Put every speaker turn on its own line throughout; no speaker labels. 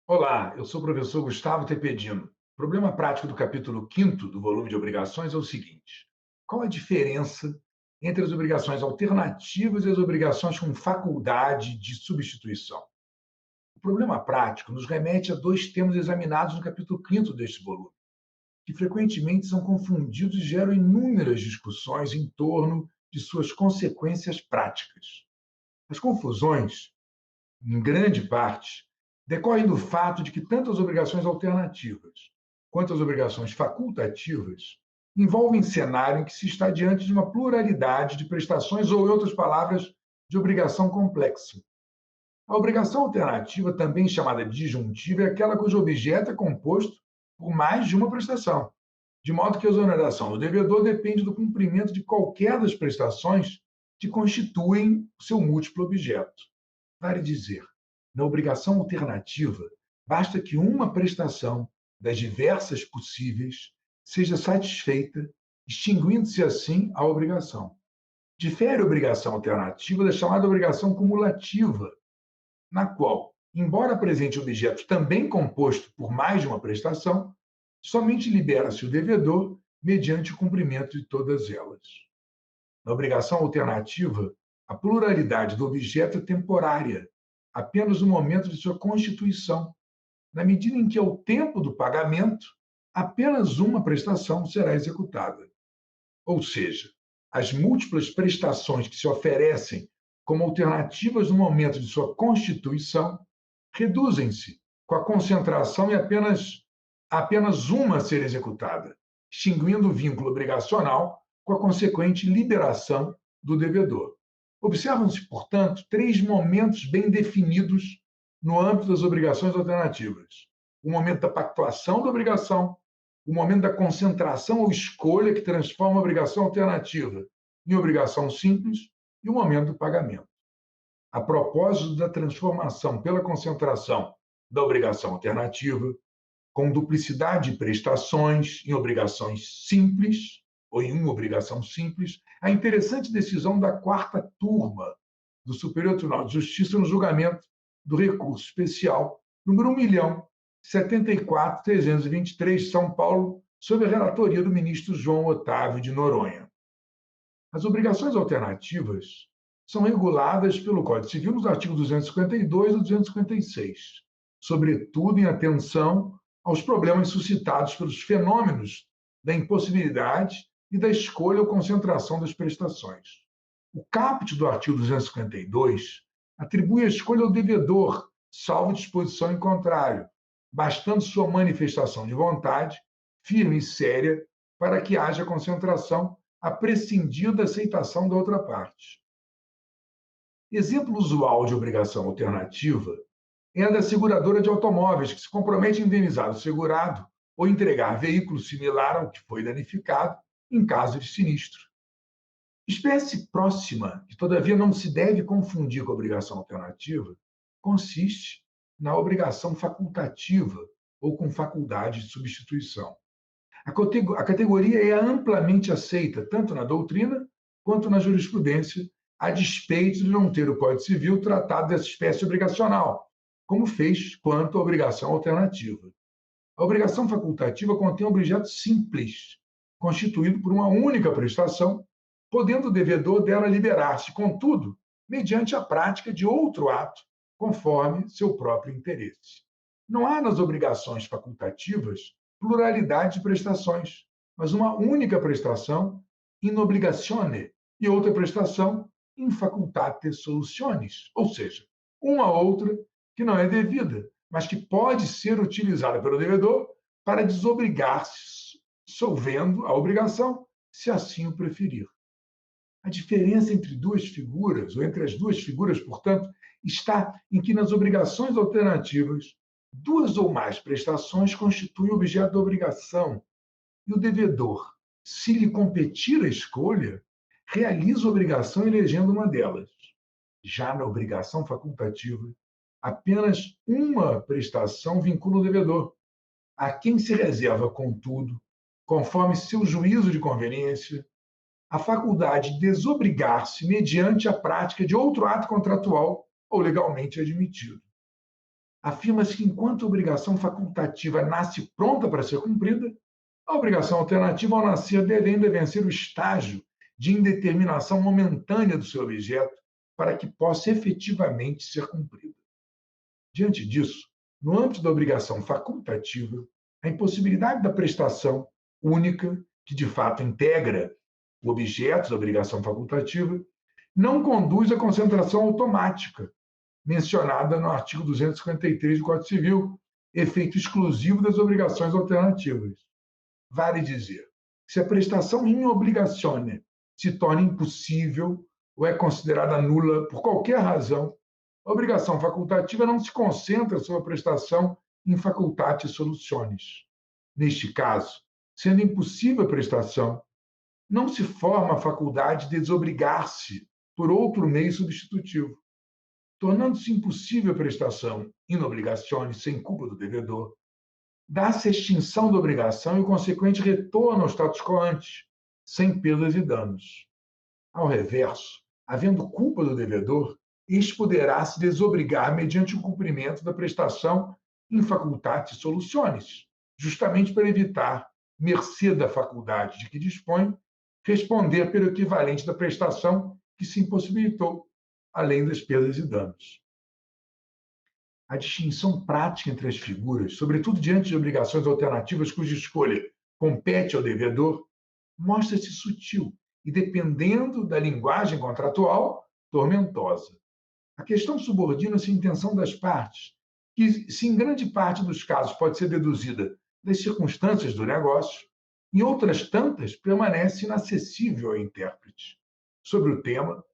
Olá, eu sou o professor Gustavo Tepedino. O problema prático do capítulo 5º do volume de obrigações é o seguinte: qual a diferença entre as obrigações alternativas e as obrigações com faculdade de substituição? O problema prático nos remete a dois temas examinados no capítulo 5º deste volume, que frequentemente são confundidos e geram inúmeras discussões em torno de suas consequências práticas. As confusões, em grande parte, decorrem do fato de que tanto as obrigações alternativas quanto as obrigações facultativas envolvem cenário em que se está diante de uma pluralidade de prestações ou, em outras palavras, de obrigação complexa. A obrigação alternativa, também chamada disjuntiva, é aquela cujo objeto é composto por mais de uma prestação, de modo que a exoneração do devedor depende do cumprimento de qualquer das prestações que constituem o seu múltiplo objeto. Vale dizer, na obrigação alternativa, basta que uma prestação das diversas possíveis seja satisfeita, extinguindo-se assim a obrigação. Difere a obrigação alternativa da chamada obrigação cumulativa, na qual, embora apresente objeto também composto por mais de uma prestação, somente libera-se o devedor mediante o cumprimento de todas elas. Na obrigação alternativa, a pluralidade do objeto é temporária, apenas no momento de sua constituição, na medida em que, ao tempo do pagamento, apenas uma prestação será executada. Ou seja, as múltiplas prestações que se oferecem como alternativas no momento de sua constituição reduzem-se com a concentração em apenas uma a ser executada, extinguindo o vínculo obrigacional com a consequente liberação do devedor. Observam-se, portanto, três momentos bem definidos no âmbito das obrigações alternativas: o momento da pactuação da obrigação, o momento da concentração ou escolha que transforma a obrigação alternativa em obrigação simples e o momento do pagamento. A propósito da transformação pela concentração da obrigação alternativa, com duplicidade de prestações em obrigações simples, ou em uma obrigação simples, a interessante decisão da quarta turma do Superior Tribunal de Justiça no julgamento do recurso especial número 1.074.323, São Paulo, sob a relatoria do ministro João Otávio de Noronha. As obrigações alternativas são reguladas pelo Código Civil nos artigos 252 e 256, sobretudo em atenção aos problemas suscitados pelos fenômenos da impossibilidade e da escolha ou concentração das prestações. O caput do artigo 252 atribui a escolha ao devedor, salvo disposição em contrário, bastando sua manifestação de vontade, firme e séria, para que haja concentração, a prescindir da aceitação da outra parte. Exemplo usual de obrigação alternativa é a da seguradora de automóveis, que se compromete a indenizar o segurado ou entregar veículo similar ao que foi danificado em caso de sinistro. Espécie próxima, que todavia não se deve confundir com a obrigação alternativa, consiste na obrigação facultativa ou com faculdade de substituição. A categoria é amplamente aceita, tanto na doutrina quanto na jurisprudência, a despeito de não ter o Código Civil tratado dessa espécie obrigacional, como fez quanto à obrigação alternativa. A obrigação facultativa contém um objeto simples, constituído por uma única prestação, podendo o devedor dela liberar-se, contudo, mediante a prática de outro ato, conforme seu próprio interesse. Não há nas obrigações facultativas pluralidade de prestações, mas uma única prestação in obligatione e outra prestação in facultate solutionis, ou seja, uma outra que não é devida, mas que pode ser utilizada pelo devedor para desobrigar-se, solvendo a obrigação, se assim o preferir. A diferença entre duas figuras, ou entre as duas figuras, portanto, está em que nas obrigações alternativas, duas ou mais prestações constituem objeto da obrigação, e o devedor, se lhe competir a escolha, realiza a obrigação elegendo uma delas. Já na obrigação facultativa, apenas uma prestação vincula o devedor, a quem se reserva, contudo, conforme seu juízo de conveniência, a faculdade de desobrigar-se mediante a prática de outro ato contratual ou legalmente admitido. afirma-se que enquanto a obrigação facultativa nasce pronta para ser cumprida, a obrigação alternativa, ao nascer, deve ainda vencer o estágio de indeterminação momentânea do seu objeto para que possa efetivamente ser cumprida. Diante disso, no âmbito da obrigação facultativa, a impossibilidade da prestação única, que de fato integra o objeto da obrigação facultativa, não conduz à concentração automática, mencionada no artigo 253 do Código Civil, efeito exclusivo das obrigações alternativas. Vale dizer, se a prestação in obligazione se torna impossível ou é considerada nula por qualquer razão, a obrigação facultativa não se concentra sobre a prestação in facultate solutionis. Neste caso, sendo impossível a prestação, não se forma a faculdade de desobrigar-se por outro meio substitutivo. Tornando-se impossível a prestação in obligazione sem culpa do devedor, dá-se a extinção da obrigação e o consequente retorno ao status quo ante, sem perdas e danos. Ao reverso, havendo culpa do devedor, este poderá se desobrigar mediante o cumprimento da prestação in facultate solutionis, justamente para evitar, mercê da faculdade de que dispõe, responder pelo equivalente da prestação que se impossibilitou, além das perdas e danos. A distinção prática entre as figuras, sobretudo diante de obrigações alternativas cuja escolha compete ao devedor, mostra-se sutil e, dependendo da linguagem contratual, tormentosa. A questão subordina-se à intenção das partes, que, se em grande parte dos casos pode ser deduzida das circunstâncias do negócio, em outras tantas permanece inacessível ao intérprete. Sobre o tema,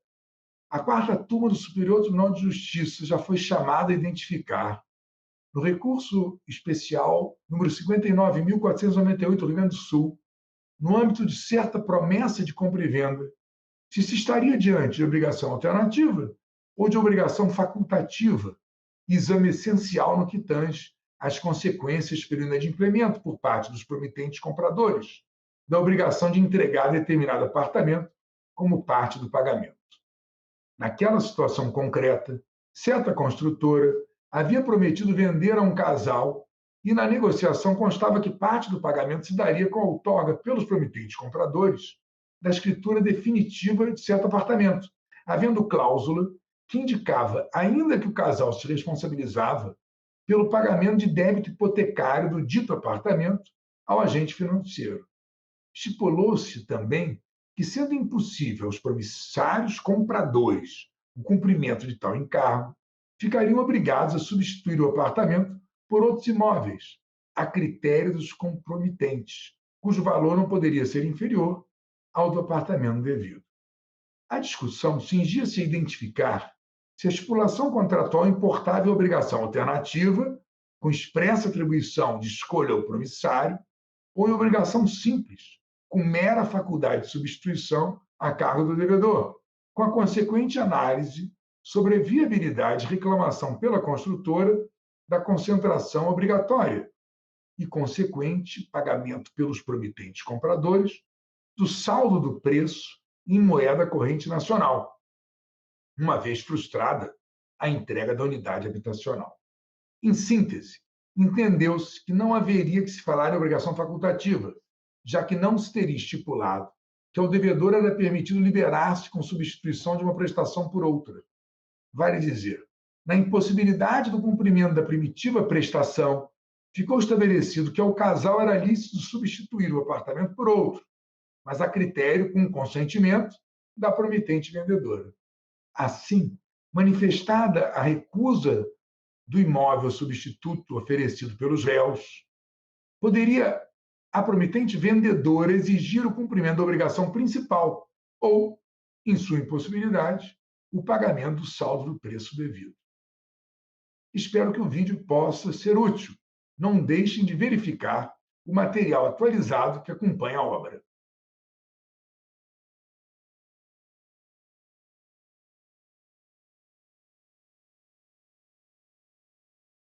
a quarta turma do Superior Tribunal de Justiça já foi chamada a identificar, no recurso especial número 59.498 do Rio Grande do Sul, no âmbito de certa promessa de compra e venda, se estaria diante de obrigação alternativa ou de obrigação facultativa, exame essencial no que tange às consequências pelo inadimplemento por parte dos promitentes compradores da obrigação de entregar determinado apartamento como parte do pagamento. Naquela situação concreta, certa construtora havia prometido vender a um casal e na negociação constava que parte do pagamento se daria com a outorga pelos promitentes compradores da escritura definitiva de certo apartamento, havendo cláusula que indicava, ainda que o casal se responsabilizava pelo pagamento de débito hipotecário do dito apartamento ao agente financeiro. Estipulou-se também que, sendo impossível aos promissários compradores o cumprimento de tal encargo, ficariam obrigados a substituir o apartamento por outros imóveis, a critério dos compromitentes, cujo valor não poderia ser inferior ao do apartamento devido. A discussão cingia-se a identificar se a estipulação contratual importava em obrigação alternativa, com expressa atribuição de escolha ao promissário, ou em obrigação simples, com mera faculdade de substituição a cargo do devedor, com a consequente análise sobre a viabilidade de reclamação pela construtora da concentração obrigatória e consequente pagamento pelos promitentes compradores do saldo do preço em moeda corrente nacional, uma vez frustrada a entrega da unidade habitacional. Em síntese, entendeu-se que não haveria que se falar em obrigação facultativa, já que não se teria estipulado que ao devedor era permitido liberar-se com substituição de uma prestação por outra. Vale dizer, na impossibilidade do cumprimento da primitiva prestação, ficou estabelecido que ao casal era lícito substituir o apartamento por outro, mas a critério com consentimento da promitente vendedora. Assim, manifestada a recusa do imóvel substituto oferecido pelos réus, poderia a promitente vendedora exigir o cumprimento da obrigação principal ou, em sua impossibilidade, o pagamento do saldo do preço devido. Espero que o vídeo possa ser útil. Não deixem de verificar o material atualizado que acompanha a obra.